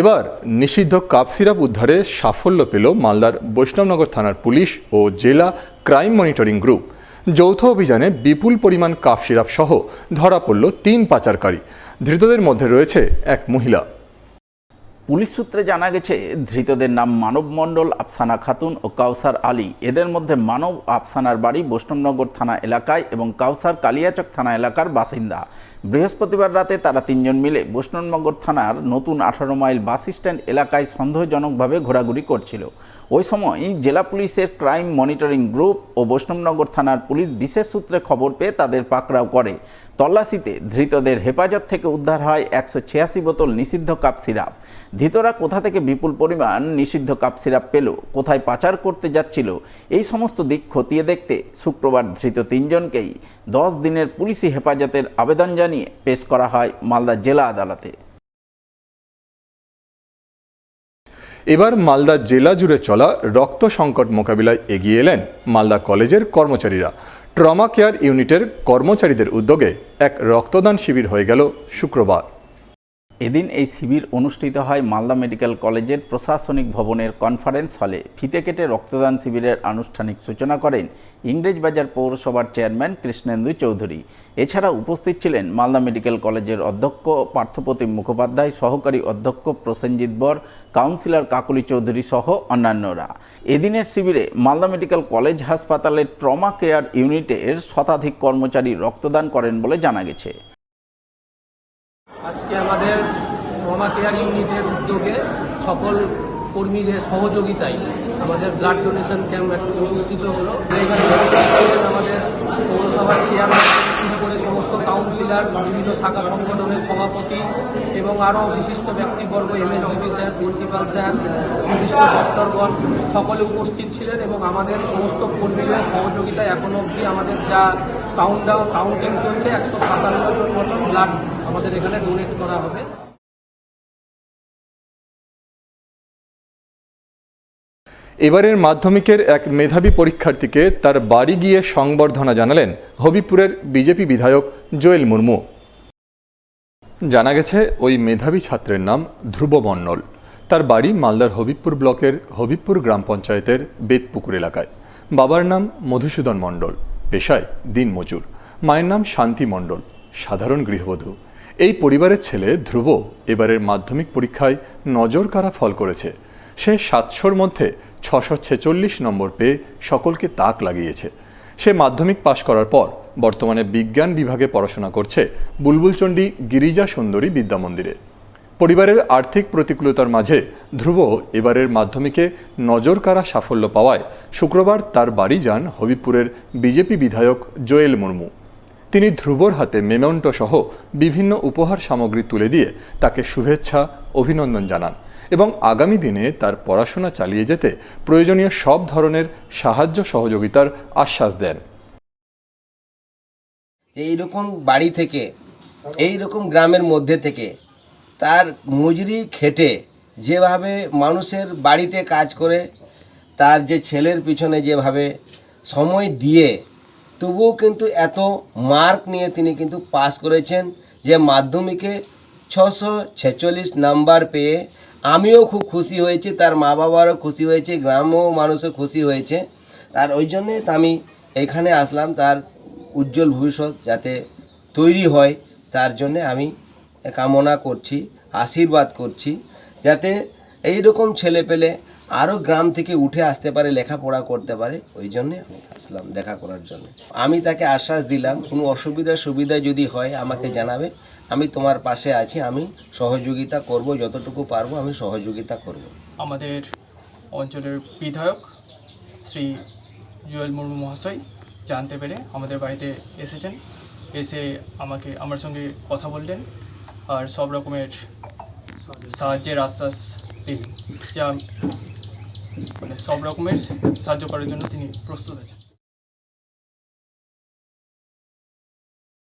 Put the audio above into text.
এবার নিষিদ্ধ cough syrup উদ্ধারে সাফল্য পেল মালদার বৈষ্ণবনগর থানার পুলিশ ও জেলা ক্রাইম মনিটরিং গ্রুপ। যৌথ অভিযানে বিপুল পরিমাণ কাপ সিরাপ সহ ধরা পড়ল 3 পাচারকারী। ধৃতদের মধ্যে রয়েছে এক মহিলা। পুলিশ সূত্রে জানা গেছে, ধৃতদের নাম মানব মণ্ডল, আফসানা খাতুন ও কাউসার আলী। এদের মধ্যে মানব আফসানার বাড়ি বৈষ্ণবনগর থানা এলাকায় এবং কাউসার কালিয়াচক থানা এলাকার বাসিন্দা। বৃহস্পতিবার রাতে তারা 3 জন মিলে বৈষ্ণবনগর থানার নতুন 18 মাইল বাস স্ট্যান্ড এলাকায় সন্দেহজনকভাবে ঘোরাঘুরি করছিল। ওই সময় জেলা পুলিশের ক্রাইম মনিটরিং গ্রুপ ও বৈষ্ণবনগর থানার পুলিশ বিশেষ সূত্রে খবর পেয়ে তাদের পাকড়াও করে। তল্লাশিতে ধৃতদের হেফাজত থেকে উদ্ধার হয় 186 বোতল নিষিদ্ধ কাপ সিরাপ। ধৃতরা কোথা থেকে বিপুল পরিমাণ নিষিদ্ধ কাপ সিরাপ পেল, কোথায় পাচার করতে যাচ্ছিল, এই সমস্ত দিক খতিয়ে দেখতে শুক্রবার ধৃত 3 জনকেই 10 দিনের পুলিশি হেফাজতের আবেদন জানিয়ে পেশ করা হয় মালদা জেলা আদালতে। এবার মালদা জেলা জুড়ে চলা রক্ত সংকট মোকাবিলায় এগিয়ে এলেন মালদা কলেজের কর্মচারীরা। ট্রমা কেয়ার ইউনিটের কর্মচারীদের উদ্যোগে এক রক্তদান শিবির হয়ে গেল শুক্রবার। এদিন এই শিবির অনুষ্ঠিত হয় মালদা মেডিকেল কলেজের প্রশাসনিক ভবনের কনফারেন্স হলে। ফিতে কেটে রক্তদান শিবিরের আনুষ্ঠানিক সূচনা করেন ইংরেজবাজার পৌরসভার চেয়ারম্যান কৃষ্ণেন্দু চৌধুরী। এছাড়া উপস্থিত ছিলেন মালদা মেডিকেল কলেজের অধ্যক্ষ পার্থপ্রতিম মুখোপাধ্যায়, সহকারী অধ্যক্ষ প্রসেনজিৎ বর, কাউন্সিলর কাকলি চৌধুরী সহ অন্যান্যরা। এদিনের শিবিরে মালদা মেডিকেল কলেজ হাসপাতালের ট্রমা কেয়ার ইউনিটের শতাধিক কর্মচারী রক্তদান করেন বলে জানা গেছে। আজকে আমাদের ট্রমা কেয়ার ইউনিটের উদ্যোগে সকল কর্মীদের সহযোগিতায় আমাদের ব্লাড ডোনেশন ক্যাম্প অনুষ্ঠিত হলো। আমাদের পৌরসভার চেয়ারম্যান শুরু করে সমস্ত কাউন্সিলর, বিভিন্ন শাখা সংগঠনের সভাপতি এবং আরও বিশিষ্ট ব্যক্তিবর্গ, এমএসডিপি স্যার, প্রিন্সিপাল স্যার, বিশিষ্ট ডক্টরগণ সকলে উপস্থিত ছিলেন এবং আমাদের সমস্ত কর্মীদের সহযোগিতায় এখনো অবধি আমাদের যা কাউন্টিং চলছে 157 জন মতন ব্লাড আমাদের এখানে ডোনেট করা হবে। এবারের মাধ্যমিকের এক মেধাবী পরীক্ষার্থীকে তার বাড়ি গিয়ে সংবর্ধনা জানালেন হবিবপুরের বিজেপি বিধায়ক জোয়েল মুর্মু। জানা গেছে ওই মেধাবী ছাত্রের নাম ধ্রুব মণ্ডল। তার বাড়ি মালদার হবিবপুর ব্লকের হবিবপুর গ্রাম পঞ্চায়েতের বেতপুকুর এলাকায়। বাবার নাম মধুসূদন মণ্ডল, পেশায় দিনমজুর। মায়ের নাম শান্তি মণ্ডল, সাধারণ গৃহবধূ। এই পরিবারের ছেলে ধ্রুব এবারের মাধ্যমিক পরীক্ষায় নজরকাড়া ফল করেছে। সে 700-র মধ্যে 646 নম্বর পেয়ে সকলকে তাক লাগিয়েছে। সে মাধ্যমিক পাশ করার পর বর্তমানে বিজ্ঞান বিভাগে পড়াশোনা করছে বুলবুলচণ্ডী গিরিজা সুন্দরী বিদ্যা মন্দিরে। পরিবারের আর্থিক প্রতিকূলতার মাঝে ধ্রুব এবারের মাধ্যমিকে নজরকাড়া সাফল্য পাওয়ায় শুক্রবার তার বাড়ি যান হবিবপুরের বিজেপি বিধায়ক জোয়েল মুর্মু। তিনি ধ্রুবর হাতে মেমেন্টো সহ বিভিন্ন উপহার সামগ্রী তুলে দিয়ে তাকে শুভেচ্ছা, অভিনন্দন জানান এবং আগামী দিনে তার পড়াশোনা চালিয়ে যেতে প্রয়োজনীয় সব ধরনের সাহায্য সহযোগিতার আশ্বাস দেন। এইরকম বাড়ি থেকে, এইরকম গ্রামের মধ্যে থেকে তার মজুরি খেটে যেভাবে মানুষের বাড়িতে কাজ করে, তার যে ছেলের পিছনে যেভাবে সময় দিয়ে তবুও কিন্তু এত মার্ক নিয়ে তিনি কিন্তু পাস করেছেন, যে মাধ্যমিকে 646 নাম্বার পেয়ে আমিও খুব খুশি হয়েছি, তার মা বাবারও খুশি হয়েছে, গ্রামও মানুষও খুশি হয়েছে। আর ওই জন্যে আমি এখানে আসলাম, তার উজ্জ্বল ভবিষ্যৎ যাতে তৈরি হয় তার জন্যে আমি কামনা করছি, আশীর্বাদ করছি, যাতে এই রকম ছেলে পেলে আরও গ্রাম থেকে উঠে আসতে পারে, লেখাপড়া করতে পারে। ওই জন্যে আমি আসলাম দেখা করার জন্য। আমি তাকে আশ্বাস দিলাম, কোনো সুবিধা যদি হয় আমাকে জানাবে, আমি তোমার পাশে আছি, আমি সহযোগিতা করব, যতটুকু পারবো আমি সহযোগিতা করব। আমাদের অঞ্চলের বিধায়ক শ্রী জোয়েল মুর্মু মহাশয় জানতে পেরে আমাদের বাড়িতে এসেছেন, এসে আমার সঙ্গে কথা বললেন আর সব রকমের সাহায্যের আশ্বাস দিলেন, যা সব রকমের সাহায্য করার জন্য তিনি প্রস্তুত আছেন।